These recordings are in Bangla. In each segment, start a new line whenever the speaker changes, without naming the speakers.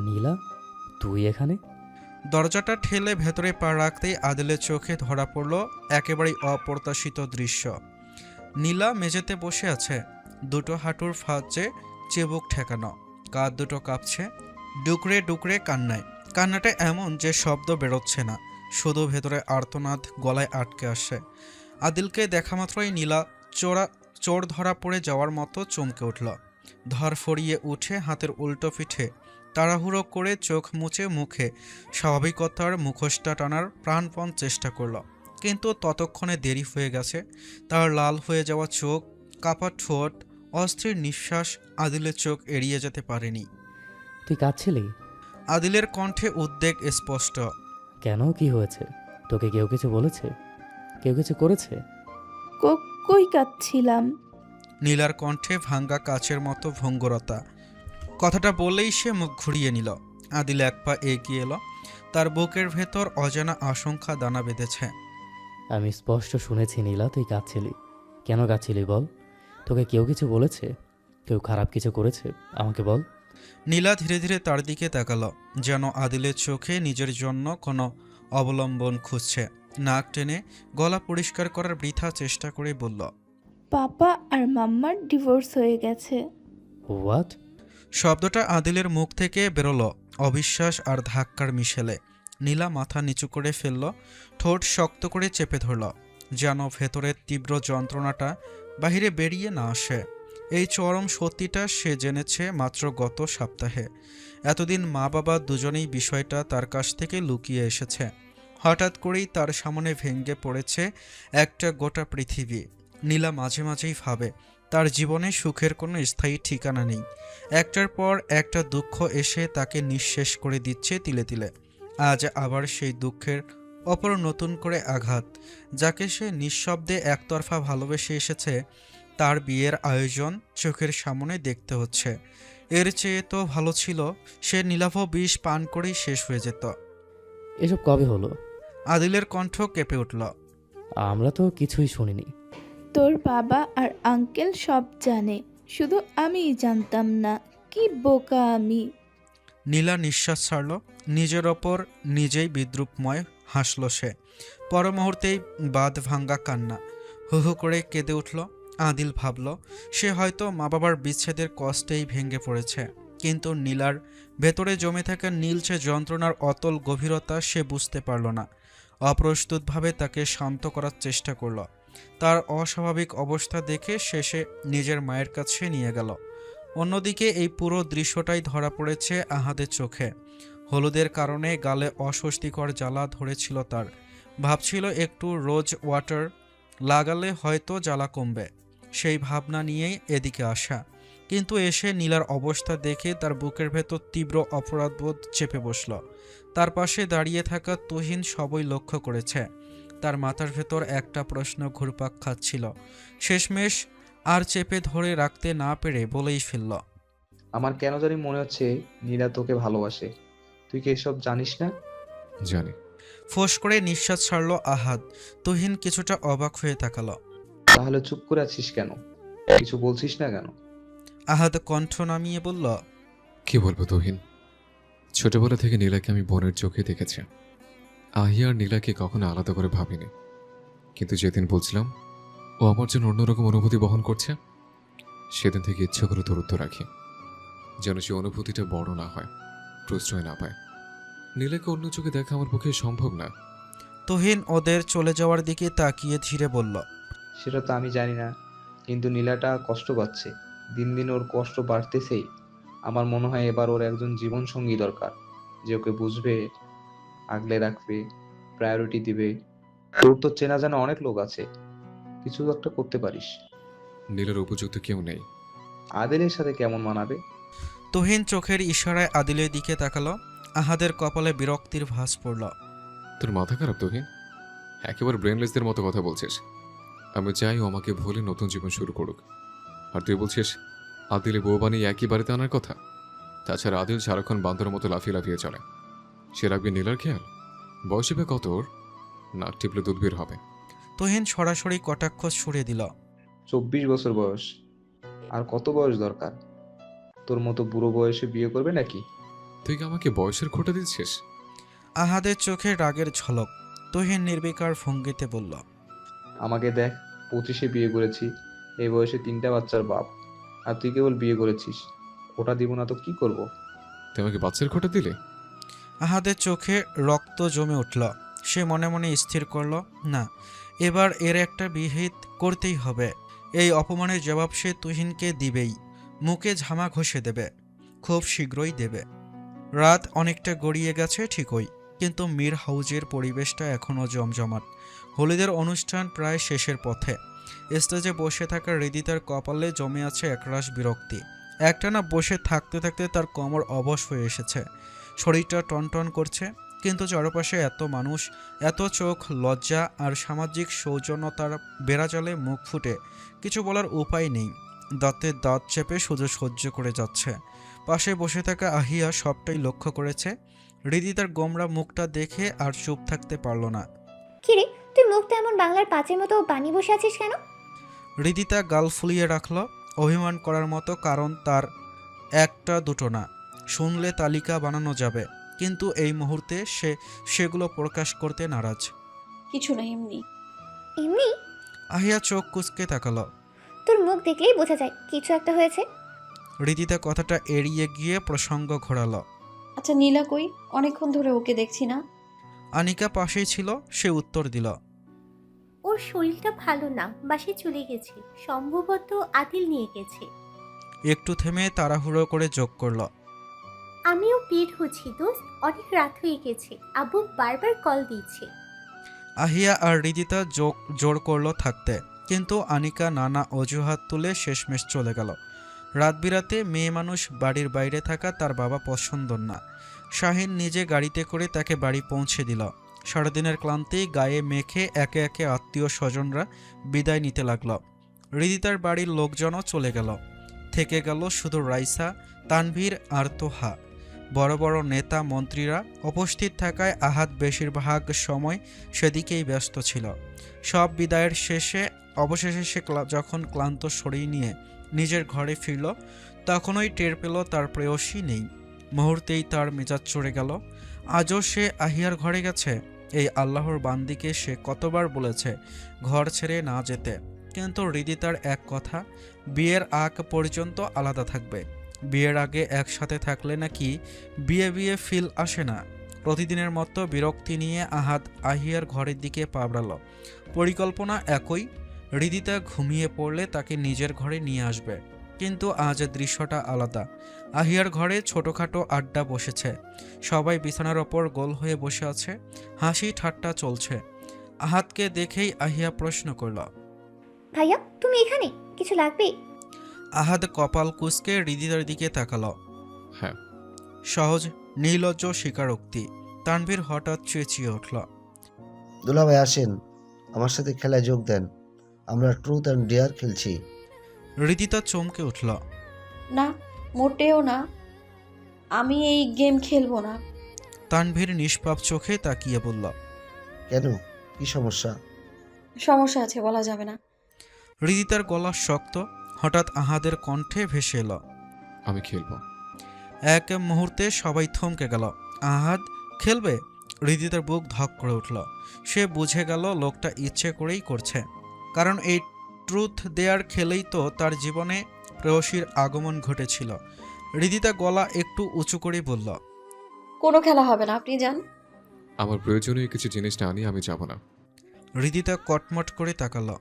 নীলা, তুই এখানে?
দরজাটা ঠেলে ভেতরে পা রাখতেই আদিলের চোখে ধরা পড়ল একেবারেই অপ্রত্যাশিত দৃশ্য। নীলা মেঝেতে বসে আছে, দুটো হাঁটুর ফাঁচে চিবুক ঠেকানো, কাঁধ দুটো কাঁপছে, ডুকরে ডুকরে কান্নায়। কান্নাটা এমন যে শব্দ বেরোচ্ছে না, শুধু ভেতরে আর্তনাদ গলায় আটকে আসে। আদিলকে দেখা মাত্রই নীলা চোর ধরা পড়ে যাওয়ার মতো চমকে উঠল। ধর ফরিয়ে উঠে হাতের উল্টো পিঠে তাড়াহুড়ো করে চোখ মুছে মুখে স্বাভাবিকতার মুখোশটা টানার প্রাণপণ চেষ্টা করল, কিন্তু ততক্ষণে দেরি হয়ে গেছে। তার লাল হয়ে যাওয়া চোখ, কাপা ঠোঁট, অস্থির নিঃশ্বাস আদিলের চোখ এড়িয়ে যেতে পারেনি।
তুই কাঁদছিলি?
আদিলের কণ্ঠে উদ্বেগ স্পষ্ট।
কেন, কি হয়েছে? তোকে কেউ কিছু বলেছে? কেউ কিছু করেছে?
কই কাঁদছিলাম?
নীলার কণ্ঠে ভাঙ্গা কাচের মতো ভঙ্গুরতা। কথাটা বললেই সে মুখ ঘুরিয়ে নিল। আদিল এক পা এগিয়ে এলো, তার বুকের ভেতর অজানা আশঙ্কা দানা বেঁধেছে।
আমি স্পষ্ট শুনেছি নীলা, তুই কাঁদছিলি। কেন কাঁদছিলি বল? তোকে কেউ কিছু বলেছে? কেউ খারাপ কিছু করেছে? আমাকে বল।
নীলা ধীরে ধীরে তার দিকে তাকালো, যেন আদিলের চোখে নিজের জন্য কোনো অবলম্বন খুঁজছে। নাক টেনে গলা পরিষ্কার করার বৃথা চেষ্টা করে বলল,
পাপা আর মাম্মার ডিভোর্স হয়ে গেছে।
হোয়াট?
শব্দটা আদিলের মুখ থেকে বেরোলো অবিশ্বাস আর ধাক্কার মিশেলে। নীলা মাথা নিচু করে ফেলল, ঠোঁট শক্ত করে চেপে ধরল, যেন ভেতরের তীব্র যন্ত্রণাটা বাহিরে বেরিয়ে না আসে। এই চরম সত্যিটা সে জেনেছে মাত্র গত সপ্তাহে। এতদিন মা বাবা দুজনেই বিষয়টা তার কাছ থেকে লুকিয়ে এসেছে। হঠাৎ করেই তার সামনে ভেঙে পড়েছে একটা গোটা পৃথিবী। নীলা মাঝে মাঝেই ভাবে তার জীবনে সুখের কোনো স্থায়ী ঠিকানা নেই। একটার পর একটা দুঃখ এসে তাকে নিঃশেষ করে দিচ্ছে তিলে তিলে। আজ আবার সেই দুঃখের অপর নতুন করে আঘাত। যাকে সে নিঃশব্দে একতরফা ভালোবেসে এসেছে, তার বিয়ের আয়োজন চোখের সামনে দেখতে হচ্ছে। এর চেয়ে তো ভালো ছিল সে নীলাভ বিষ পান করেই শেষ হয়ে যেত।
এসব কবে হলো?
আদিলের কণ্ঠ কেঁপে উঠল।
আমরা তো কিছুই শুনিনি।
তোর বাবা আর আঙ্কেল সব জানে, শুধু আমিই জানতাম না। কি বোকা আমি!
নীলা নিঃশ্বাস ছাড়ল, নিজের ওপর নিজেই বিদ্রুপময় হাসল সে। পর মুহূর্তেই বাঁধ ভাঙ্গা কান্না হু হু করে কেঁদে উঠল। আদিল ভাবল সে হয়তো মা বাবার বিচ্ছেদের কষ্টেই ভেঙে পড়েছে, কিন্তু নীলার ভেতরে জমে থাকা নীলচে যন্ত্রণার অতল গভীরতা সে বুঝতে পারল না। অপ্রস্তুতভাবে তাকে শান্ত করার চেষ্টা করল। তার অস্বাভাবিক অবস্থা দেখে শেষে নিজের মায়ের কাছে নিয়ে গেল। অন্যদিকে এই পুরো দৃশ্যটাই ধরা পড়েছে আহাদের চোখে। হলুদের কারণে গালে অস্বস্তিকর জ্বালা ধরেছিল তার। ভাবছিল একটু রোজ ওয়াটার লাগালে হয়তো জ্বালা কমবে, সেই ভাবনা নিয়েই এদিকে আসা। কিন্তু এসে নীলার অবস্থা দেখে তার বুকের ভেতর তীব্র অপরাধবোধ চেপে বসল। তার পাশে দাঁড়িয়ে থাকা তুহিন সবই লক্ষ্য করেছে। তার মাথার ভেতর একটা প্রশ্ন ঘুরপাক খাচ্ছিল। শেষমেশ আর চেপে ধরে রাখতে না পেরে বলেই ফেলল,
আমার কেন জানি মনে হচ্ছে নীলা তোকে ভালোবাসে। তুই কি এসব জানিস না?
জানি।
ফোঁস করে নিঃশ্বাস ছাড়ল আহাদ। তুহিন কিছুটা অবাক হয়ে তাকালো।
তাহলে চুপ করে আছিস কেন? কিছু বলছিস না কেন?
আহাদ কণ্ঠ নামিয়ে বলল,
কি বলবো তুহিন, ছোটবেলা থেকে নীলাকে আমি বোনের চোখে দেখেছি। আহিয়া আর নীলাকে কখনো আলাদা করে ভাবিনি, কিন্তু যেদিন বলছিলাম ও আমার জন্য অন্যরকম অনুভূতি বহন করছে, সেদিন থেকে ইচ্ছে করে দূরত্ব রাখি, যেন সে অনুভূতিটা বড় না হয়, প্রশ্রয় না পায়। নীলাকে অন্য চোখে দেখা আমার পক্ষে সম্ভব না।
তুহিন ওদের চলে যাওয়ার দিকে তাকিয়ে ধীরে বলল,
সেটা তো আমি জানি না, কিন্তু নীলাটা কষ্ট পাচ্ছে। দিন দিন ওর কষ্ট বাড়তেছেই। আমার মনে হয় এবার ওর একজন জীবন সঙ্গী দরকার, যে ওকে বুঝবে, আগলে রাখবে, প্রায়োরিটি দিবে। তোর তো চেনা জানা অনেক লোক আছে, কিছু একটা করতে পারিস।
নীলার উপযুক্ত কেউ নেই।
আদিলের সাথে কেমন মানাবে?
তুহিন চোখের ইশারায় আদিলের দিকে তাকালো। আহাদের কপালে বিরক্তির ভাঁজ পড়ল।
তোর মাথা খারাপ তুহিন, একেবারে ব্রেনলেসদের মতো কথা বলছিস। আমি চাই ও আমাকে ভুলে নতুন জীবন শুরু করুক, আর তুই বলছিস আদিলে বউ বানিয়ে একই বাড়িতে আনার কথা। তাছাড়া আদিল সারাক্ষণ বান্দরের মতো লাফিয়ে লাফিয়ে চলে, সে রাখবে নীলার খেয়াল? বয়সে বা কত ওর? নাক টিপলে দুধ বের হবে।
তুহিন সরাসরি কটাক্ষ ছুড়ে দিল,
24 বছর বয়স। আর কত বয়স দরকার? তোর মতো বুড়ো বয়সে বিয়ে করবে নাকি?
তুই কি আমাকে বয়সের খোঁটা দিচ্ছিস?
আহাদের চোখে রাগের ঝলক। তুহিন নির্বিকার ভঙ্গিতে বলল,
আমাকে দেখ, 25-এ বিয়ে করেছি, এই বয়সে 3টা বাচ্চার বাপ। আর তুই কেবল বিয়ে করেছিস। ওটা দিব না তো কি করব?
তুই আমাকে বাচ্চার খোঁটা দিলে?
আহাদের চোখে রক্ত জমে উঠল। সে মনে মনে স্থির করল, না, এবার এর একটা বিহিত করতেই হবে। এই অপমানের জবাব সে তুহিনকে দিবেই। মুখে ঝামা ঘষে দেবে, খুব শীঘ্রই দেবে। রাত অনেকটা গড়িয়ে গেছে ঠিকই, কিন্তু মীর হাউজের পরিবেশটা এখনও জমজমাট। হলিদের অনুষ্ঠান প্রায় শেষের পথে। স্টেজে বসে থাকা হৃদিতার কপালে জমে আছে একরাশ বিরক্তি। একটানা বসে থাকতে থাকতে তার কোমর অবশ হয়ে এসেছে, শরীরটা টনটন করছে। কিন্তু চারপাশে এত মানুষ, এত চোখ, লজ্জা আর সামাজিক সৌজন্যতার বেড়াজালে মুখ ফুটে কিছু বলার উপায় নেই। দাঁতে দাঁত চেপে শুধু সহ্য করে যাচ্ছে। পাশে বসে থাকা আহিয়া সবটাই লক্ষ্য করেছে। হৃদিতার গোমরা মুখটা দেখে আর চুপ থাকতে পারল না।
কিরে, তুই মুখটা এমন বাংলার পাঁচের মতো বানিয়ে বসে আছিস কেন?
হৃদিতা গাল ফুলিয়ে রাখল, অভিমান করার মতো কারণ তার একটা দুটো না, শুনলে তালিকা বানানো যাবে। কিন্তু এই মুহূর্তে সে সেগুলো প্রকাশ করতে নারাজ।
কিছু না, এমনি।
এমনি?
আহিয়া চোখ কুঁচকে তাকালো।
তোর মুখ দেখলেই বোঝা যায় কিছু একটা হয়েছে।
হৃদিতা কথাটা এড়িয়ে গিয়ে প্রসঙ্গ ঘোরালো।
আচ্ছা, নীলা কই? অনেকক্ষণ ধরে ওকে দেখছি না।
আনিকা পাশেই ছিল, সে উত্তর দিল,
ওর শরীরটা ভালো না, বাসায় চলে গেছে, সম্ভবত আদিল নিয়ে গেছে।
একটু থেমে তাড়াহুড়ো করে যোগ করল,
আমিও বের হচ্ছি দোস্ত, অনেক রাত হয়ে গেছে, আব্বু বারবার কল দিচ্ছে।
আহিয়া আর হৃদিতা জোর করলো থাকতে, কিন্তু আনিকা নানা অজুহাত তুলে শেষমেশ চলে গেল। রাত বিরাতে মেয়ে মানুষ বাড়ির বাইরে থাকা তার বাবা পছন্দ না। শাহিন নিজে গাড়িতে করে তাকে বাড়ি পৌঁছে দিল। সারাদিনের ক্লান্তি গায়ে মেখে একে একে আত্মীয় স্বজনরা বিদায় নিতে লাগল। হৃদিতার বাড়ির লোকজনও চলে গেল। থেকে গেল শুধু রাইসা, তানভীর আর তোহা। বড় বড় নেতা মন্ত্রীরা উপস্থিত থাকায় আহাদ বেশিরভাগ সময় সেদিকেই ব্যস্ত ছিল। সব বিদায়ের অবশেষে সে যখন ক্লান্ত শরীর নিয়ে নিজের ঘরে ফিরল, তখনই টের পেল তার প্রেয়সী নেই। মুহূর্তেই তার মেজাজ চড়ে গেল। আজও সে আহিয়ার ঘরে গেছে। এই আল্লাহর বান্দিকে সে কতবার বলেছে ঘর ছেড়ে না যেতে, কিন্তু হৃদিতার এক কথা, বিয়ের আগ পর্যন্ত আলাদা থাকবে। বিয়ের আগে একসাথে থাকলে নাকি বিয়ে বিয়ে ফিল আসে না। প্রতিদিনের মতো বিরক্তি নিয়ে আহাদ আহিয়ার ঘরের দিকে পাবড়াল। পরিকল্পনা একই, হৃদিতা ঘুমিয়ে পড়লে তাকে নিজের ঘরে নিয়ে আসবে। কিন্তু আজ দৃশ্যটা আলাদা। আহিয়ার ঘরে ছোটোখাটো আড্ডা বসেছে। সবাই বিছানার ওপর গোল হয়ে বসে আছে, হাসি ঠাট্টা চলছে। আহাদকে দেখেই আহিয়া প্রশ্ন করল,
ভাইয়া, তুমি এখানে? কিছু লাগবে?
আহাদ কপাল কুঁচকে হৃদিতার দিকে তাকালো।
হ্যাঁ।
সহজ নির্লজ্জ স্বীকারোক্তি। তানভীর হঠাৎ চেঁচিয়ে উঠল,
দুলাভাই আসেন, আমার সাথে খেলায় যোগ দেন, আমরা ট্রুথ অ্যান্ড ডেয়ার খেলছি।
হৃদিতা চমকে উঠল।
না, মোটেও না, আমি এই গেম খেলবো না।
তানভীর নিষ্পাপ চোখে তাকিয়ে বলল,
কেন, কি সমস্যা?
সমস্যা আছে, বলা যাবে না।
হৃদিতার গলা শক্ত। হঠাৎ আহাদের কণ্ঠে ভেসে এলো,
আমি খেলবো।
এক মুহূর্তে সবাই থমকে গেল। আহাদ খেলবে? হৃদিতার বুক ধক করে উঠল। সে বুঝে গেল লোকটা ইচ্ছে করেই করছে, কারণ এই ট্রুথ দেয়ার খেলেই তো তার জীবনে প্রেয়সীর আগমন ঘটেছিল। হৃদিতা গলা একটু উঁচু করে বলল,
কোনো খেলা হবে না, আপনি যান।
আমার প্রয়োজনীয় কিছু জিনিস না নিয়ে আমি যাব না।
হৃদিতা কটমট করে তাকালো।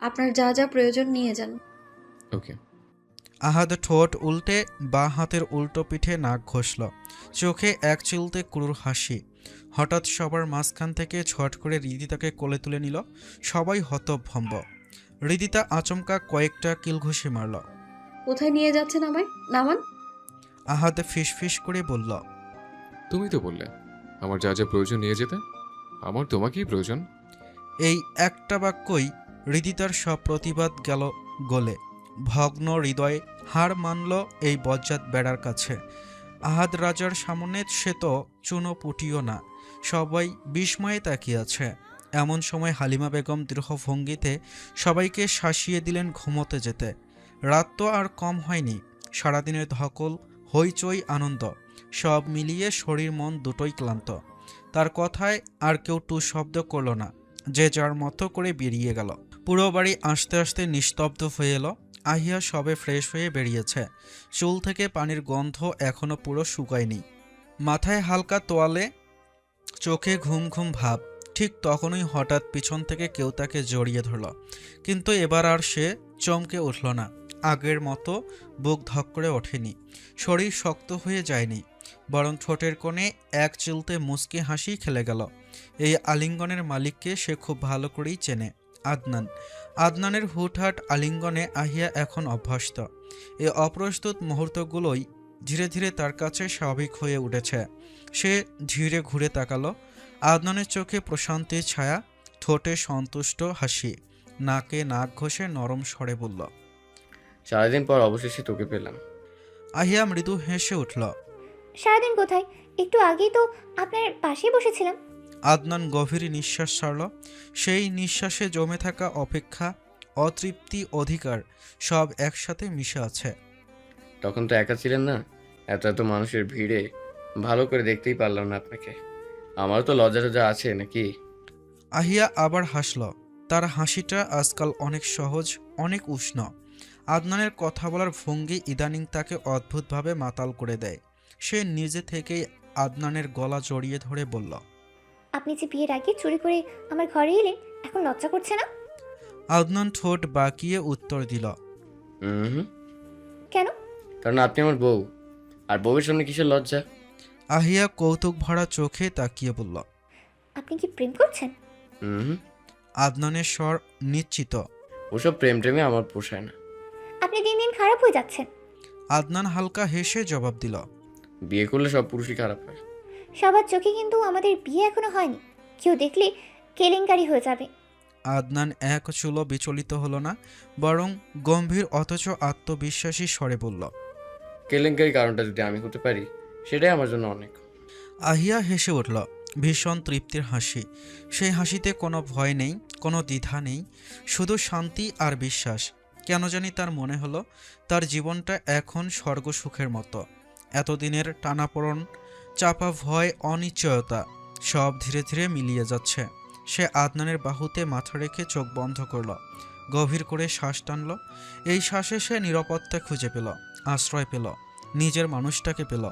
আপনার যা যা প্রয়োজন নিয়ে যান।
ওকে।
আহাদ ঠোঁট উল্টে বাঁ হাতের উল্টো পিঠে নাক ঘষল, চোখে এক চিলতে ক্রূর হাসি। হঠাৎ সবার মাঝখান থেকে ছট করে হৃদিতাকে কোলে তুলে নিল। সবাই হতভম্ব। হৃদিতা আচমকা কয়েকটা কিলঘুষি মারল।
কোথায় নিয়ে যাচ্ছেন আমায়? নামান।
আহাদ ফিসফিস করে বলল,
তুমি তো বললে আমার যা যা প্রয়োজন নিয়ে যেতে। আমার তোমাকেই প্রয়োজন।
এই একটা বাক্যই হৃদিতার সব প্রতিবাদ গেল গলে। ভগ্ন হৃদয়ে হার মানল এই বজ্জাত বেড়ার কাছে। আহাদ রাজার সামনে সে তো চুনো পুটিও না। সবাই বিস্ময়ে তাকিয়ে আছে। এমন সময় হালিমা বেগম দৃঢ় ভঙ্গিতে সবাইকে শাসিয়ে দিলেন ঘুমোতে যেতে। রাত তো আর কম হয়নি। সারাদিনের ধকল, হইচই, আনন্দ সব মিলিয়ে শরীর মন দুটোই ক্লান্ত। তার কথায় আর কেউ টু শব্দ করল না, যে যার মতো করে বেরিয়ে গেল। পুরো বাড়ি আস্তে আস্তে নিস্তব্ধ হয়ে এলো। আহিয়া সবে ফ্রেশ হয়ে বেরিয়েছে, চুল থেকে পানির গন্ধ এখনো পুরো শুকায়নি, মাথায় হালকা তোয়ালে, চোখে ঘুম ঘুম ভাব। ঠিক তখনই হঠাৎ পিছন থেকে কেউ তাকে জড়িয়ে ধরল, কিন্তু এবার আর সে চমকে উঠল না। আগের মতো বুক ধক করে ওঠেনি, শরীর শক্ত হয়ে যায়নি, বরং ঠোঁটের কোণে এক চিলতে মুচকি হাসি খেলে গেল। এই আলিঙ্গনের মালিককে সে খুব ভালো করেই চেনে, আদনান। আদনানের হুটহাট আলিঙ্গনে আহিয়া এখন অভ্যস্ত। এই অপ্রস্তুত মুহূর্তগুলোই ধীরে ধীরে তার কাছে স্বাভাবিক হয়ে উঠেছে। সে ধীরে ঘুরে তাকালো। আদনানের চোখে প্রশান্তির ছায়া, ঠোঁটে সন্তুষ্ট হাসি, নাকে নাক ঘষে নরম স্বরে বলল,
সারাদিন পর অবশেষে তোকে পেলাম।
আহিয়া মৃদু হেসে উঠল।
সারাদিন কোথায়, একটু আগেই তো আপনার পাশেই বসেছিলাম।
আদনান গভীর নিঃশ্বাস ছাড়ল। সেই নিঃশ্বাসে জমে থাকা অপেক্ষা, অতৃপ্তি, অধিকার সব একসাথে মিশে আছে।
তখন তো একা ছিলেন না, এত এত মানুষের ভিড়ে ভালো করে দেখতেই পারলাম না আপনাকে। আমারও তো লজ্জা টজ্জা আছে নাকি?
আহিয়া আবার হাসল। তার হাসিটা আজকাল অনেক সহজ, অনেক উষ্ণ। আদনানের কথা বলার ভঙ্গি ইদানিং তাকে অদ্ভুতভাবে মাতাল করে দেয়। সে নিজে থেকেই আদনানের গলা জড়িয়ে ধরে বলল,
আপনি যে বিয়ের আগে চুরি করে আমার ঘরে এলেন, এখন লজ্জা করছে না?
আদনান ঠোঁট বাঁকিয়ে উত্তর দিল,
হুম।
কেন?
কারণ আপনি আমার বউ, আর বউয়ের সামনে কিসের লজ্জা?
আহিয়া কৌতুক ভরা চোখে তাকিয়ে বলল,
আপনি কি প্রেম করছেন?
হুম।
আদনানের স্বর নিশ্চিত।
ওসব প্রেম টেমে আমার পোষায় না।
আপনি দিন দিন খারাপ হয়ে যাচ্ছেন।
আদনান হালকা হেসে জবাব দিল,
বিয়ে করলে সব পুরুষই খারাপ হয়।
সবার চোখে কিন্তু আমাদের বিয়ে এখনো হয়নি, কেউ দেখলে কেলেঙ্কারি হয়ে যাবে।
আদনান এক চুলো বিচলিত হলো না, বরং গম্ভীর অথচ আত্মবিশ্বাসী স্বরে বলল,
কেলেঙ্কারি কারণটা যদি আমি হতে পারি, সেটাই আমার জন্য অনেক।
আহিয়া হেসে উঠল, ভীষণ তৃপ্তির হাসি। সেই হাসিতে কোনো ভয় নেই, কোনো দ্বিধা নেই, শুধু শান্তি আর বিশ্বাস। কেন জানি তার মনে হলো তার জীবনটা এখন স্বর্গ সুখের মতো। এতদিনের টানাপোড়েন, চাপা ভয়, অনিশ্চয়তা সব ধীরে ধীরে মিলিয়ে যাচ্ছে। সে আদনানের বাহুতে মাথা রেখে চোখ বন্ধ করল, গভীর করে শ্বাস টানল। এই শ্বাসে সে নিরাপত্তা খুঁজে পেল, আশ্রয় পেল, নিজের মানুষটাকে পেল।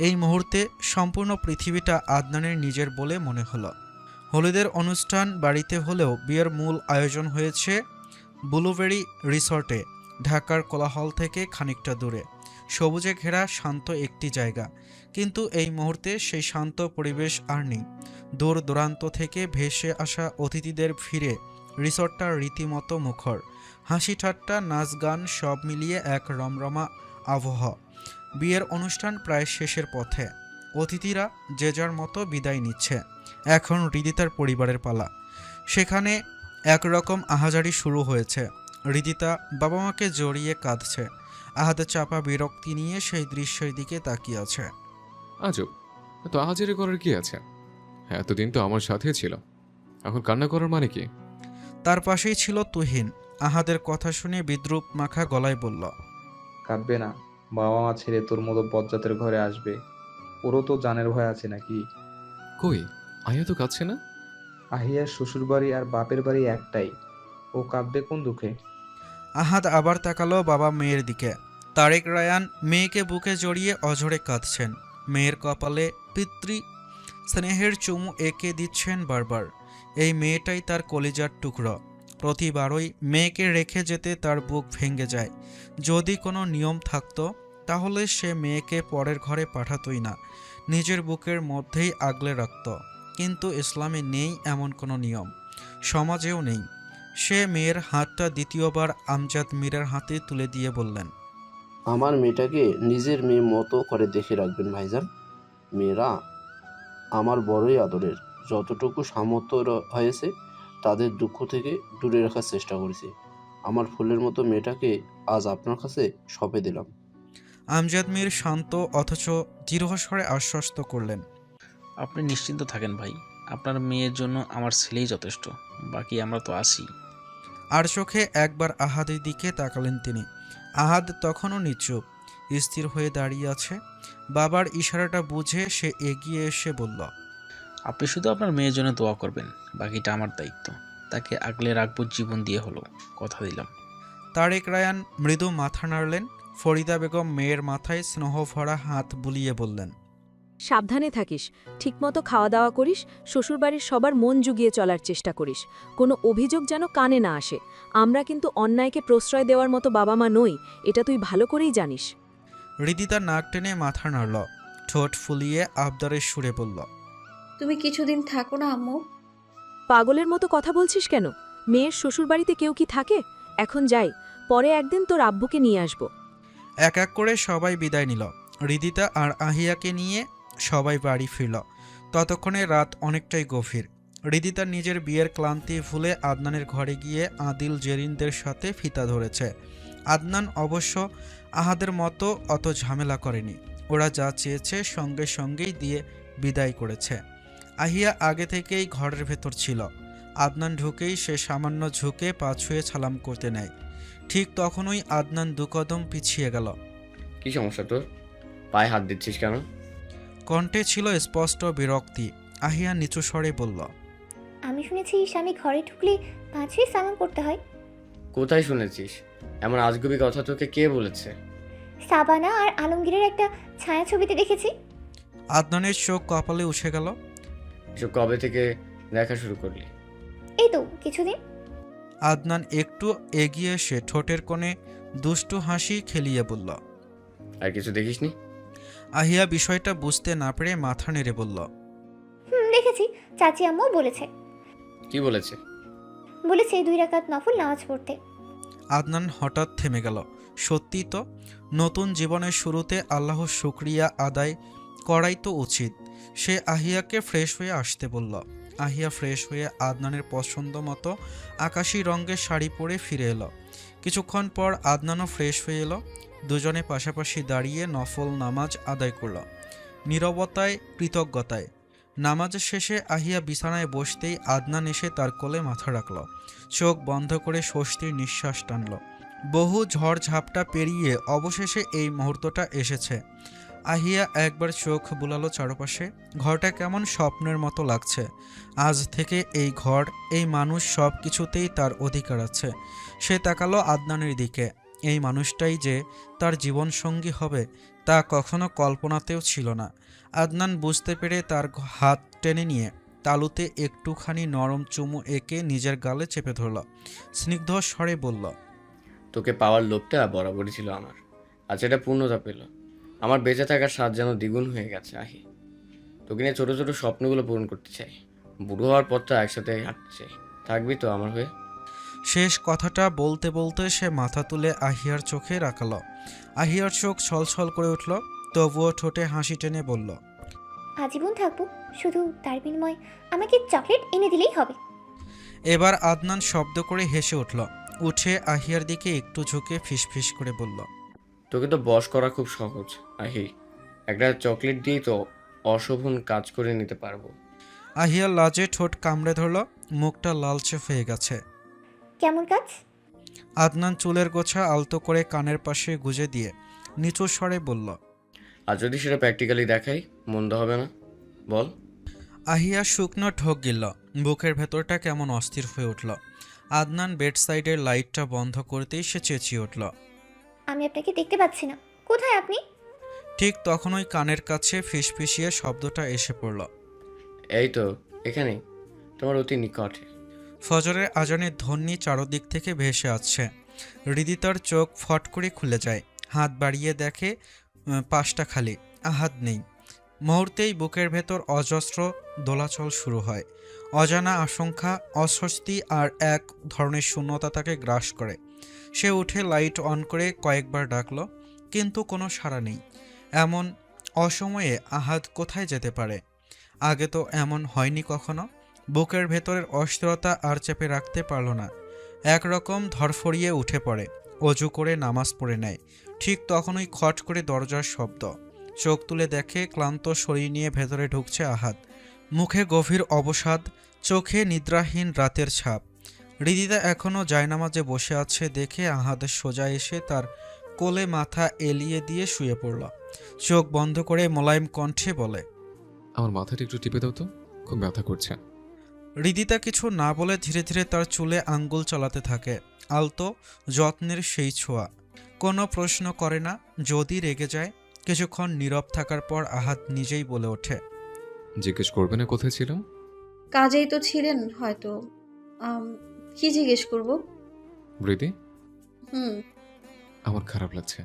এই মুহূর্তে সম্পূর্ণ পৃথিবীটা আদনানের নিজের বলে মনে হলো। হলুদের অনুষ্ঠান বাড়িতে হলেও বিয়ের মূল আয়োজন হয়েছে ব্লুবেরি রিসর্টে, ঢাকার কোলাহল থেকে খানিকটা দূরে, সবুজে ঘেরা শান্ত একটি জায়গা। কিন্তু এই মুহূর্তে সেই শান্ত পরিবেশ আর নেই। দূর দূরান্ত থেকে ভেসে আসা অতিথিদের ভিড়ে রিসর্টটা রীতিমতো মুখর। হাসি ঠাট্টা, নাচ গান সব মিলিয়ে এক রমরমা আবহ। বিয়ের অনুষ্ঠান প্রায় শেষের পথে। অতিথিরা যে যার মতো বিদায় নিচ্ছে। এখন হৃদিতার পরিবারের পালা। সেখানে একরকম আহাজারি শুরু হয়েছে। হৃদিতা বাবা মাকে জড়িয়ে কাঁদছে। আহাদে চাপা বিরক্তি নিয়ে সেই দৃশ্যের দিকে তাকিয়ে আছে।
আজব, তো আহাজারি করার কি আছে? এতদিন তো আমার সাথে ছিল, এখন কান্না করার মানে কি?
তার পাশেই ছিল তুহিন। আহাদের কথা শুনে বিদ্রুপ মাখা গলায় বলল,
কাঁদবে না, বাবা মা ছেড়ে তোর মতো বজ্জাতের ঘরে আসবে, ওরও তো জানের ভয় আছে নাকি?
কই, আয়া তো কাঁদছে না।
আহিয়ার শ্বশুর বাড়ি আর বাপের বাড়ি একটাই, ও কাঁদবে কোন দুঃখে?
আহাদ আবার তাকালো বাবা মেয়ের দিকে। তারেক রায়ান মেয়েকে বুকে জড়িয়ে অঝরে কাঁদছেন। মেয়ের কপালে পিতৃ স্নেহের চুমু এঁকে দিচ্ছেন বারবার। এই মেয়েটাই তার কলিজার টুকরো। প্রতিবারই মেয়েকে রেখে যেতে তার বুক ভেঙে যায়। যদি কোনো নিয়ম থাকতো তাহলে সে মেয়েকে পরের ঘরে পাঠাতই না, নিজের বুকের মধ্যেই আগলে রাখত। কিন্তু ইসলামে নেই এমন কোনো নিয়ম, সমাজেও নেই। সে মেয়ের হাতটা দ্বিতীয়বার আমজাদ মীরের হাতে তুলে দিয়ে বললেন,
আমার মেয়েটাকে নিজের মেয়ে মতো করে দেখে রাখবেন ভাইজান। মেয়েরা আমার বড়ই আদরের, যতটুকু সামর্থ্য হয়েছে তাদের দুঃখ থেকে দূরে রাখার চেষ্টা করেছি। আমার ফুলের মতো মেয়েটাকে আজ আপনার কাছে সঁপে দিলাম।
আমজাদ মীর শান্ত অথচ দৃঢ়স্বরে আশ্বস্ত করলেন,
আপনি নিশ্চিন্ত থাকেন ভাই, আপনার মেয়ের জন্য আমার ছেলেই যথেষ্ট, বাকি আমরা তো আসি।
আর চোখে একবার আহাদের দিকে তাকালেন তিনি। আহাদ তখনও নিচুপ, স্থির হয়ে দাঁড়িয়ে আছে। বাবার ইশারাটা বুঝে সে এগিয়ে এসে বলল,
আপনি শুধু আপনার মেয়ের জন্য দোয়া করবেন, বাকিটা আমার দায়িত্ব। তাকে আগলে রাখবো জীবন দিয়ে হলো, কথা দিলাম।
তারেক রায়ান মৃদু মাথা নাড়লেন। ফরিদা বেগম মেয়ের মাথায় স্নেহভরা হাত বুলিয়ে বললেন,
সাবধানে থাকিস, ঠিকমতো খাওয়া দাওয়া করিস, শ্বশুরবাড়ির সবার মন জুগিয়ে চলার চেষ্টা করিস, কোনো অভিযোগ যেন কানে না আসে। আমরা কিন্তু অন্যায়কে প্রশ্রয় দেওয়ার মতো বাবা মা নই, এটা তুই ভালো করেই জানিস।
হৃদিতা নাক টেনে মাথা নাড়ল, ঠোঁট ফুলিয়ে আবদারের সুরে বলল,
তুমি কিছুদিন থাকো না আম্মু?
পাগলের মতো কথা বলছিস কেন? মেয়ের শ্বশুরবাড়িতে কেউ কি থাকে? এখন যাই, পরে একদিন তোর আব্বুকে নিয়ে আসব।
এক এক করে সবাই বিদায় নিল। হৃদিতা আর আহিয়াকে নিয়ে সবাই বাড়ি ফিরল। ততক্ষণে রাত অনেকটাই গভীর। হৃদিতা নিজের বিয়ের ক্লান্তি ভুলে আদনানের ঘরে গিয়ে আদিল জেরিনদের সাথে ফিতা ধরেছে। আদনান অবশ্য আহাদের মতো অত ঝামেলা করেনি। ওরা যা চেয়েছে সঙ্গে সঙ্গেই দিয়ে বিদায় করেছে। আহিয়া আগে থেকেই ঘরের ভেতর ছিল। আদনান ঢুকেই সে সামান্য ঝুঁকে পা ছুঁয়ে সালাম করতে নেয়। ঠিক তখনই আদনান দুকদম পিছিয়ে গেল।
কি সমস্যা তোর? পায়ে হাত দিচ্ছিস কেন?
কণ্ঠে ছিল স্পষ্ট বিরক্তি। আহিয়া নিচু স্বরে বলল,
আমি শুনেছি স্বামী ঘরে ঢুকলে পাঁচই সালাম করতে হয়।
কোথায় শুনেছিস? এমন আজগুবি কথা তোকে কে বলেছে?
সাবানা আর আলমগীরের একটা ছায়াছবিতে দেখেছি।
আদনানের চোখ কপালে উঠে গেল।
এসব কবে থেকে দেখা শুরু করলি?
এই তো কিছুদিন।
আদনান একটু এগিয়ে এসে ঠোঁটের কোণে দুষ্টু হাসি খেলিয়ে বলল,
আর কিছু দেখিসনি?
আহিয়া বিষয়টা বুঝতে না পেরে মাথা নেড়ে বলল,
দেখেছি, চাচি আম্মু বলেছে।
কি বলেছে?
বলেছে 2 রাকাত নফল নামাজ পড়তে।
আদনান হঠাৎ থেমে গেল। সত্যি তো, নতুন জীবনের শুরুতে আল্লাহর শুকরিয়া আদায় করাই তো উচিত। সে আহিয়াকে ফ্রেশ হয়ে আসতে বলল। আহিয়া ফ্রেশ হয়ে আদনানের পছন্দ মতো আকাশি রঙের শাড়ি পরে ফিরে এলো। কিছুক্ষণ পর আদনানও ফ্রেশ হয়ে এলো। দুজনে পাশাপাশি দাঁড়িয়ে নফল নামাজ আদায় করল, নীরবতায় কৃতজ্ঞতায়। নামাজের শেষে আহিয়া বিছানায় বসতেই আদনান এসে তার কোলে মাথা রাখল। চোখ বন্ধ করে স্বস্তির নিঃশ্বাস টানল। বহু ঝড় ঝাপটা পেরিয়ে অবশেষে এই মুহূর্তটা এসেছে। আহিয়া একবার চোখ বুলালো চারপাশে। ঘরটা কেমন স্বপ্নের মতো লাগছে। আজ থেকে এই ঘর, এই মানুষ, সব কিছুতেই তার অধিকার আছে। সে তাকালো আদনানের দিকে। এই মানুষটাই যে তার জীবনসঙ্গী হবে তা কখনো কল্পনাতেও ছিল না। আদনান বুঝতে পেরে তার হাত টেনে নিয়ে তালুতে একটুখানি নরম চুমু এঁকে নিজের গালে চেপে ধরল। স্নিগ্ধ স্বরে বলল,
তোকে পাওয়ার লোভটা বরাবরই ছিল আমার, আজ এটা পূর্ণতা পেল। আমার বেঁচে থাকার স্বাদ যেন দ্বিগুণ হয়ে গেছে। আহি, তোকে নিয়ে ছোটো ছোটো স্বপ্নগুলো পূরণ করতে চাই। বুড়ো হওয়ার পরটা একসাথে হাঁটতে চাই। থাকবি তো আমার হয়ে?
শেষ কথাটা বলতে বলতে সে মাথা তুলে আহিয়ার চোখে রাখালো। আহিয়ার চোখ ছলছল করে উঠল, তবুও ঠোঁটে হাসি টেনে বলল,
আজীবন থাকবো, শুধু তার বিনিময়ে আমাকে চকলেট এনে দিলেই হবে।
এবার আদনান শব্দ করে হেসে উঠল। উঠে আহিয়ার দিকে একটু ঝুঁকে ফিসফিস করে বলল,
তোকে তো বশ করা খুব সহজ আহি। একটা চকলেট দিয়েই তো অশোভন কাজ করে নিতে পারবো।
আহিয়ার লাজে ঠোঁট কামড়ে ধরল, মুখটা লালচে হয়ে গেছে।
কেমন কাজ?
আদনান চুলের গোছা আলতো করে কানের পাশে গুজে দিয়ে নিচু স্বরে বলল,
আর যদি সেটা প্র্যাকটিক্যালি দেখাই মন্দ হবে না, বল।
আহিয়া শুকনো ঢোক গিলল। বুকের ভেতরটা কেমন অস্থির হয়ে উঠল। আদনান বেড সাইডের লাইটটা বন্ধ করতেই সে চেঁচিয়ে উঠল,
আমি আপনাকে দেখতে পাচ্ছি না, কোথায় আপনি?
ঠিক তখনই কানের কাছে ফিসফিসিয়ে শব্দটা এসে পড়ল,
এই তো এখানেই, তোমার অতি নিকটে।
ফজরের আজানের ধ্বনি চারদিক থেকে ভেসে আসছে। হৃদিতার চোখ ফট করে খুলে যায়। হাত বাড়িয়ে দেখে পাশটা খালি, আহাদ নেই। মুহূর্তেই বুকের ভেতর অজস্র দোলাচল শুরু হয়। অজানা আশঙ্কা, অস্বস্তি আর এক ধরনের শূন্যতা তাকে গ্রাস করে। সে উঠে লাইট অন করে কয়েকবার ডাকল, কিন্তু কোনো সাড়া নেই। এমন অসময়ে আহাদ কোথায় যেতে পারে? আগে তো এমন হয়নি কখনো। বুকের ভেতরের অস্থিরতা আর চেপে রাখতে পারল না। একরকম ধরফরিয়ে উঠে পড়ে, অজু করে নামাজ পড়ে নেয়। ঠিক তখনই খট করে দরজার শব্দ। চোখ তুলে দেখে ক্লান্ত শরীর নিয়ে ভেতরে ঢুকছে আহাদ। মুখে গভীর অবসাদ, চোখে নিদ্রাহীন রাতের ছাপ। হৃদিতা এখনও জায়নামাজে বসে আছে দেখে আহাদ সোজা এসে তার কোলে মাথা এলিয়ে দিয়ে শুয়ে পড়ল। চোখ বন্ধ করে মোলায়েম কণ্ঠে বলে,
আমার মাথাটা একটু টিপে দাও তো, খুব ব্যথা করছে।
হৃদিতা কিছু না বলে ধীরে ধীরে তার চুলে আঙ্গুল চালাতে থাকে। আলতো যত্নের সেই ছোঁয়া। কোনো প্রশ্ন করে না, যদি রেগে যায়। কিছুক্ষণ নীরব থাকার পর আহাদ নিজেই বলে ওঠে,
জিজ্ঞেস করবে না কোথায় ছিলাম?
কাজেই তো ছিলেন হয়তো। কি জিজ্ঞেস করব?
বৃদি,
হুম।
আমার খারাপ লাগছে।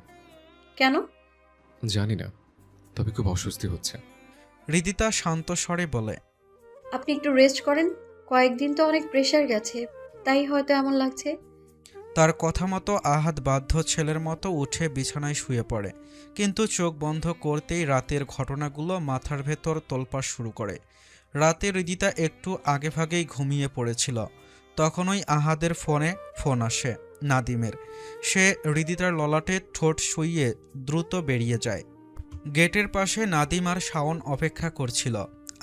কেন?
জানি না, তবে খুব অস্বস্তি হচ্ছে।
হৃদিতা শান্ত স্বরে বলে,
আপনি একটু রেস্ট করেন। কয়েকদিন তো অনেক প্রেশার গেছে, তাই হয়তো এমন লাগছে।
তার কথা মতো আহাদ বাধ্য ছেলের মতো উঠে বিছানায় শুয়ে পড়ে। কিন্তু চোখ বন্ধ করতেই রাতের ঘটনাগুলো মাথার ভেতর তোলপাড় শুরু করে। রাতে হৃদিতা একটু আগেভাগেই ঘুমিয়ে পড়েছিল। তখনই আহাদের ফোন আসে নাদিমের। সে হৃদিতার ললাটে ঠোঁট শুইয়ে দ্রুত বেরিয়ে যায়। গেটের পাশে নাদিম আর শাওন অপেক্ষা করছিল।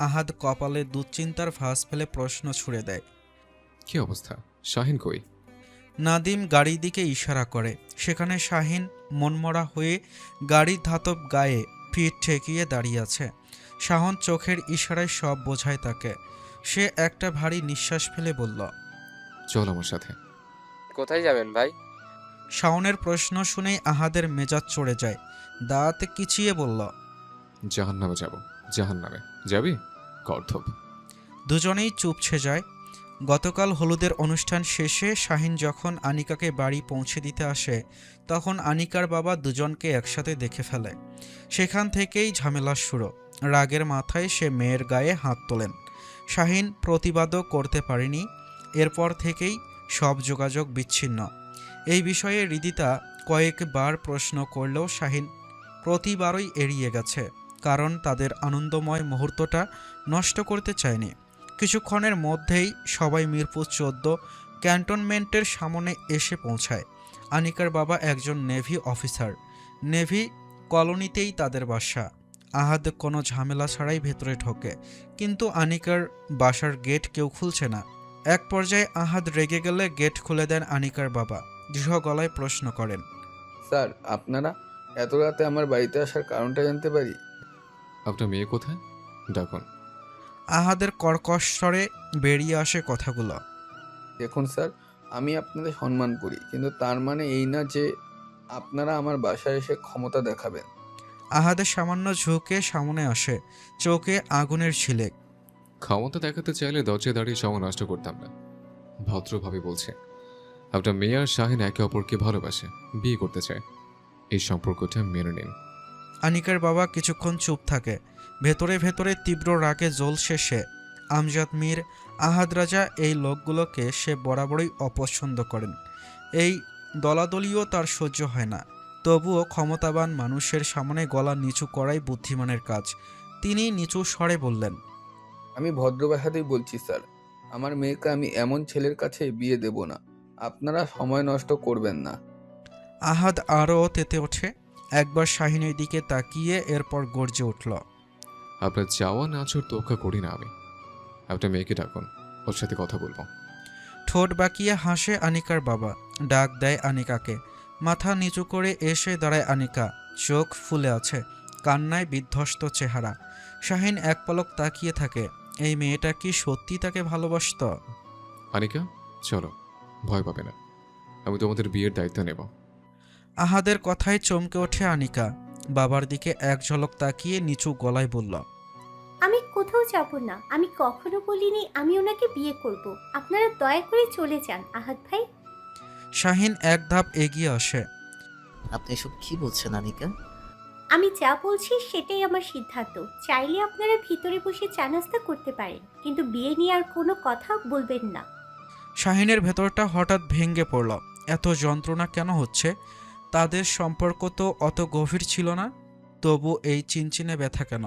আহাদ কপালে দুশ্চিন্তার ভাঁজ ফেলে প্রশ্ন ছুড়ে দেয়,
কি অবস্থা? শাহিন কই?
নাদিম গাড়ির দিকে ইশারা করে। সেখানে শাহিন মনমরা হয়ে গাড়ির ধাতব গায়ে পিঠ ঠেকিয়ে দাঁড়িয়ে আছে। শাহন চোখের ইশারায় সব বোঝায় তাকে। সে একটা ভারী নিঃশ্বাস ফেলে বলল,
চল আমার সাথে।
কোথায় যাবেন ভাই?
শাওনের প্রশ্ন শুনেই আহাদের মেজাজ চড়ে যায়। দাঁত কিচিয়ে বলল,
জাহান্নামে যাব। জাহান্নামে যাবি? কর্তব।
দুজনেই চুপছে যায়। গতকাল হলুদের অনুষ্ঠান শেষে শাহিন যখন আনিকাকে বাড়ি পৌঁছে দিতে আসে, তখন আনিকার বাবা দুজনকে একসাথে দেখে ফেলে। সেখান থেকেই ঝামেলা শুরু। রাগের মাথায় সে মেয়ের গায়ে হাত তোলেন। শাহিন প্রতিবাদও করতে পারেনি। এরপর থেকেই সব যোগাযোগ বিচ্ছিন্ন। এই বিষয়ে হৃদিতা কয়েকবার প্রশ্ন করলেও শাহিন প্রতিবারই এড়িয়ে গেছে, কারণ তাদের আনন্দময় মুহূর্তটা নষ্ট করতে চায়নি। কিছুক্ষণের মধ্যেই সবাই মিরপুর 14 ক্যান্টনমেন্টের সামনে এসে পৌঁছায়। আনিকার বাবা একজন নেভি অফিসার। নেভি কলোনিতেই তাদের বাসা। আহাদ কোনো ঝামেলা ছাড়াই ভেতরে ঢোকে, কিন্তু আনিকার বাসার গেট কেউ খুলছে না। এক পর্যায়ে আহাদ রেগে গেলে গেট খুলে দেন আনিকার বাবা। দৃঢ় গলায় প্রশ্ন করেন,
স্যার, আপনারা এত রাতে আমার বাড়িতে আসার কারণটা জানতে পারি?
আপনার মেয়ে কোথায়? ডাকুন।
আহাদের কর্কশ স্বরে বেরিয়ে আসে কথাগুলো।
দেখুন স্যার, আমি আপনাদের সম্মান করি, কিন্তু তার মানে এই না যে আপনারা আমার বাসায় এসে ক্ষমতা দেখাবেন।
আহাদের সামান্য ঝুঁকে সামনে আসে, চোখে আগুনের ঝিলেক।
ক্ষমতা দেখাতে চাইলে দরজায় দাঁড়িয়ে সময় নষ্ট করতাম না। ভদ্রভাবে বলছে, আপনার মেয়ে আর শাহিন একে অপরকে ভালোবাসে, বিয়ে করতে চায়। এই সম্পর্কটা মেনে নিন।
আনিকার বাবা কিছুক্ষণ চুপ থাকে। ভেতরে ভেতরে তীব্র রাগে জ্বলছে সে। আমজাদ মীর, আহাদ রাজা, এই লোকগুলোকে সে বরাবরই অপছন্দ করেন। এই দলাদলিও তার সহ্য হয় না। তবুও ক্ষমতাবান মানুষের সামনে গলা নিচু করাই বুদ্ধিমানের কাজ। তিনি নিচু স্বরে বললেন,
আমি ভদ্র ভাষাতেই বলছি স্যার, আমার মেয়েকে আমি এমন ছেলের কাছে বিয়ে দেব না। আপনারা সময় নষ্ট করবেন না।
আহাদ আরও তেতে ওঠে। একবার শাহিনের দিকে তাকিয়ে এরপর গর্জে উঠল,
আপনার চাওয়া নাচর তোকা করি না আমি। আপনার মেয়েকে ডাকুন, ওর সাথে কথা বলবো।
ঠোঁট বাঁকিয়ে হাসে আনিকার বাবা। ডাক দেয় আনিকাকে। মাথা নিচু করে এসে দাঁড়ায় আনিকা। চোখ ফুলে আছে, কান্নায় বিধ্বস্ত চেহারা। শাহিন এক পলক তাকিয়ে থাকে। এই মেয়েটা কি সত্যি তাকে ভালোবাসত?
আনিকা, চলো, ভয় পাবে না, আমি তোমাদের বিয়ের দায়িত্ব নেব।
আহাদের কথায় চমকে ওঠে আনিকা। বাবার দিকে এক ঝলক তাকিয়ে নিচু গলায় বলল,
আমি কোথাও যাব না। আমি কখনো বলিনি আমি ওনাকে বিয়ে করব। আপনারা দয়া করে চলে যান আহাদ ভাই।
শাহিন এক ধাপ এগিয়ে আসে।
আপনি এসব কি বলছেন আনিকা?
আমি যা বলছি সেটাই আমার সিদ্ধান্ত। চাইলে আপনারা ভিতরে বসে চা নাস্তা করতে পারেন, কিন্তু বিয়ে নিয়ে আর কোনো কথা বলবেন না।
শাহিনের ভেতরটা হঠাৎ ভেঙে পড়ল। এত যন্ত্রণা কেন হচ্ছে? তাদের সম্পর্ক তো অত গভীর ছিল না। তবু এই চিনচিনে ব্যথা কেন?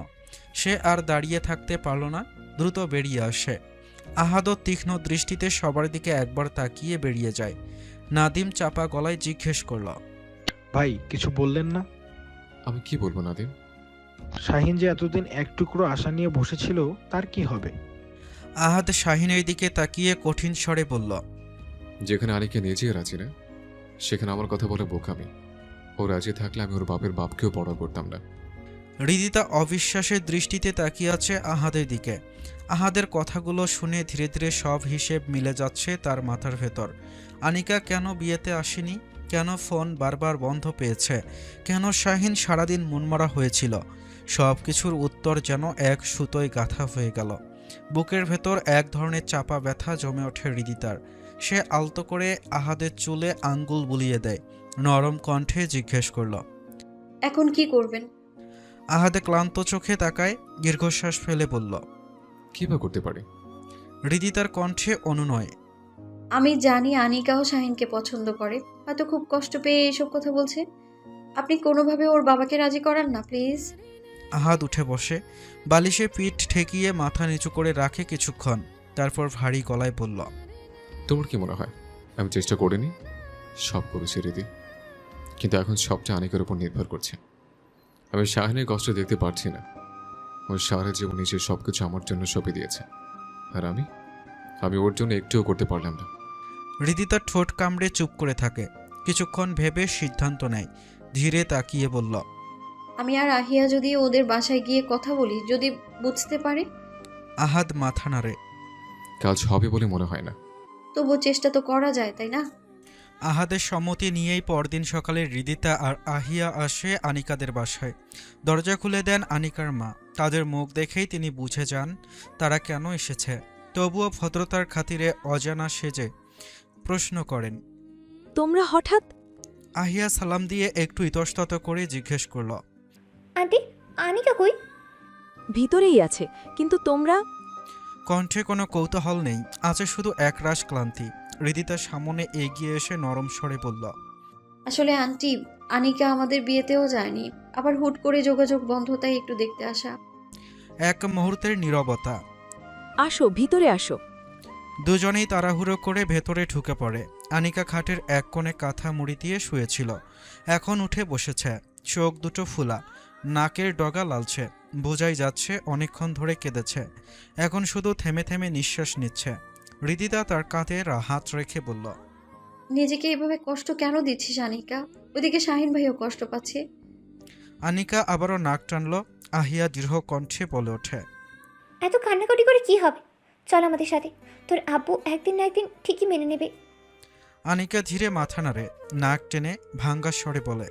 সে আর দাঁড়িয়ে থাকতে পারল না, দ্রুত বেরিয়ে আসে। আহাদও তীক্ষ্ণ দৃষ্টিতে সবার দিকে একবার তাকিয়ে বেরিয়ে যায়। নাদিম চাপা গলায় জিজ্ঞেস করল,
ভাই কিছু বললেন না?
আমি কি বলবো নাদিম?
শাহিন যে এতদিন এক টুকরো আশা নিয়ে বসেছিল তার কি হবে?
আহাদ শাহিনের দিকে তাকিয়ে কঠিন স্বরে বলল,
যেখানে আনিকা নিজেই রাজি না, সেখানে আমার কথা বলে বোকামি। ও রাজি থাকলে আমি ওর বাপের বাপকেও বড় করতাম না।
হৃদিতা অবিশ্বাসের দৃষ্টিতে তাকিয়ে আছে আহাদের দিকে। আহাদের কথাগুলো শুনে ধীরে ধীরে সব হিসেব মিলে যাচ্ছে তার মাথার ভেতর। আনিকা কেন বিয়েতে আসেনি? কেন ফোন বারবার বন্ধ পেয়েছে? কেন শাহিন সারাদিন মনমরা হয়েছিল? সব কিছুর উত্তর যেন এক সুতোয় গাঁথা হয়ে গেল। বুকের ভেতর এক ধরনের চাপা ব্যথা জমে ওঠে হৃদিতার। সে আলতো করে আহাদের চুলে আঙ্গুল বুলিয়ে দেয়, নরম কণ্ঠে জিজ্ঞেস করল,
এখন কি করবেন?
আহাদে ক্লান্ত চোখে তাকায়, দীর্ঘশ্বাস ফেলে বলল,
কি বা করতে পারি?
হৃদিতার কণ্ঠে অনুনয়।
আমি জানি আনিকাও শাহিনকে পছন্দ করে, হয়তো খুব কষ্ট পেয়ে এসব কথা বলছে। আপনি কোনোভাবে ওর বাবাকে রাজি করান না প্লিজ।
আহাদ উঠে বসে, বালিশে পিঠ ঠেকিয়ে মাথা নিচু করে রাখে কিছুক্ষণ, তারপর ভারী গলায় বলল,
তোমার কি মনে হয় আমি চেষ্টা করিনি? সব করেছি রীতি, কিন্তু এখন সবটা আনিকার উপর নির্ভর করছে। আমি শাহিনের কষ্ট দেখতে পারছি না। ও সারা জীবন নিজের সবকিছু আমার জন্য সঁপে দিয়েছে, আর আমি ওর জন্য একটুও করতে পারলাম না।
হৃদিতা ঠোঁট কামড়ে চুপ করে থাকে, কিছুক্ষণ ভেবে সিদ্ধান্ত নেয়, ধীরে তাকিয়ে বলল,
আমি আর আহিয়া যদি ওদের বাসায় গিয়ে কথা বলি, যদি বুঝতে পারে?
আহাদ মাথা নাড়ে।
কাজ হবে বলে মনে হয় না।
তবু চেষ্টা তো করা যায়, তাই না?
আহাদের সম্মতি নিয়েই পরদিন সকালে হৃদিতা আর আহিয়া আসে আনিকাদের বাসায়। দরজা খুলে দেন আনিকার মা। তাদের মুখ দেখেই তিনি বুঝে যান তারা কেন এসেছে। তবুও ভদ্রতার খাতিরে অজানা সেজে প্রশ্ন করেন,
তোমরা হঠাৎ?
আহিয়া সালাম দিয়ে একটু ইতস্তত করে জিজ্ঞেস করল,
আন্টি, আনিকা কই?
ভিতরেই আছে, কিন্তু তোমরা?
কণ্ঠে কোনো কৌতূহল নেই, আছে শুধু একরাশ ক্লান্তি। হৃদিতার সামনে এগিয়ে এসে নরম স্বরে বলল,
আসলে আন্টি, আনিকা আমাদের বিয়েতেও যায়নি, আবার হুট করে যোগাযোগ বন্ধ, তাই একটু দেখতে আসা।
এক মুহূর্তের নীরবতা।
আসো, ভিতরে আসো।
দুজনেই তাড়াহুড়ো করে ভেতরে ঢুকে পড়ে। আনিকা খাটের এক কোণে কাঁথা মুড়ি দিয়ে শুয়েছিল, এখন উঠে বসেছে। চোখ দুটো ফুলা, নাকের ডগা লালছে, বোঝাই যাচ্ছে অনেকক্ষণ ধরে কেঁদেছে। এখন শুধু থেমে থেমে নিঃশ্বাস নিচ্ছে। হৃদিতা তার কাঁধে হাত রেখে বলল,
নিজেকে এভাবে কষ্ট কেন দিচ্ছিস আনিকা? ওদিকে শাহিন ভাইও কষ্ট পাচ্ছে।
আনিকা আবারও নাক টানল। আহিয়া দৃঢ় কণ্ঠে বলে ওঠে,
এত কান্নাকাটি করে কি হবে? চল আমাদের সাথে, তোর আব্বু একদিন না একদিন ঠিকই মেনে নেবে।
আনিকা ধীরে মাথা নাড়ে, নাক টেনে ভাঙ্গা স্বরে বলে,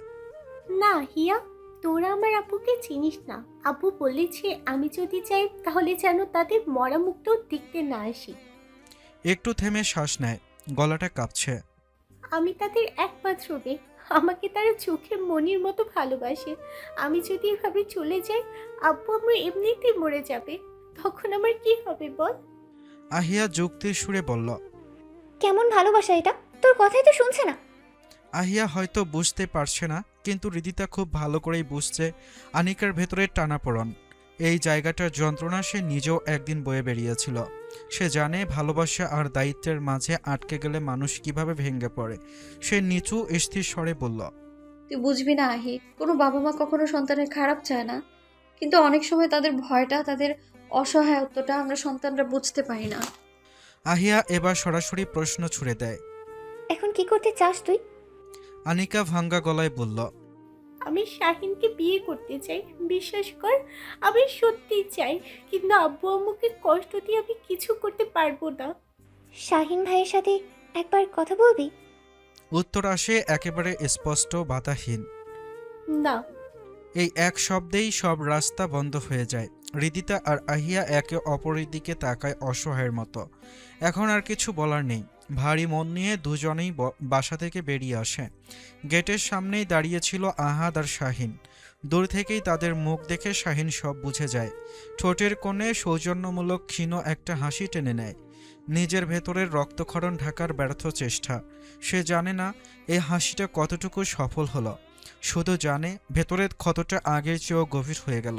না হিয়া, তোরা আমার আব্বুকে চিনিস না। আব্বু বলেছে আমি যদি চাই তাহলে যেন তাদের মরা মুখটাও দেখতে না আসি।
একটু থেমে শ্বাস নেয়, গলাটা কাঁপছে।
আমি তাদের একমাত্র মেয়ে, আমাকে তারা চোখের মনির মতো ভালোবাসে। আমি যদি এভাবে চলে যাই, আব্বু আমার এমনিতেই মরে যাবে, তখন আমার কি হবে বল?
আহিয়া যুক্তির সুরে বলল,
কেমন ভালোবাসা এটা? তোর কথাই তো শুনছে না।
আহিয়া হয়তো বুঝতে পারছে না, কিন্তু হৃদিতা খুব ভালো করেই বুঝছে আনিকার ভেতরে টানাপোড়ন। এই জায়গাটার যন্ত্রণা সে নিজেও একদিন বয়ে বেরিয়েছিল। সে জানে ভালোবাসা আর দায়িত্বের মাঝে আটকে গেলে মানুষ কিভাবে ভেঙে পড়ে। সে নিচু স্থির স্বরে বলল,
তুই বুঝবি না আহি, কোনো বাবা মা কখনো সন্তানের খারাপ চায় না, কিন্তু অনেক সময় তাদের ভয়টা, তাদের অসহায়ত্বটা আমরা সন্তানরা বুঝতে পারি না।
আহিয়া এবার সরাসরি প্রশ্ন ছুড়ে দেয়,
এখন কি করতে চাস তুই?
আনিকা ভাঙ্গা গলায় বলল,
আমি শাহিনকে বিয়ে করতে চাই, বিশ্বাস কর, আমি সত্যিই চাই, কিন্তু আব্বু আম্মুকে কষ্ট দিয়ে আমি কিছু করতে পারবো না।
শাহিন ভাইয়ের সাথে একবার কথা বলবি?
উত্তর আসে একেবারে স্পষ্ট, বাধাহীন,
না।
এই এক শব্দেই সব রাস্তা বন্ধ হয়ে যায়। হৃদিতা আর আহিয়া একে অপরের দিকে তাকায় অসহায়ের মতো। এখন আর কিছু বলার নেই। ভারী মন নিয়ে দুজনেই বাসা থেকে বেরিয়ে আসে। গেটের সামনেই দাঁড়িয়েছিল আহাদ আর শাহিন। দূর থেকেই তাদের মুখ দেখে শাহিন সব বুঝে যায়। ঠোঁটের কোণে সৌজন্যমূলক ক্ষীণ একটা হাসি টেনে নেয়। নিজের ভেতরের রক্তক্ষরণ ঢাকার ব্যর্থ চেষ্টা। সে জানে না এই হাসিটা কতটুকু সফল হলো, শুধু জানে ভেতরের ক্ষতটা আগের চেয়েও গভীর হয়ে গেল।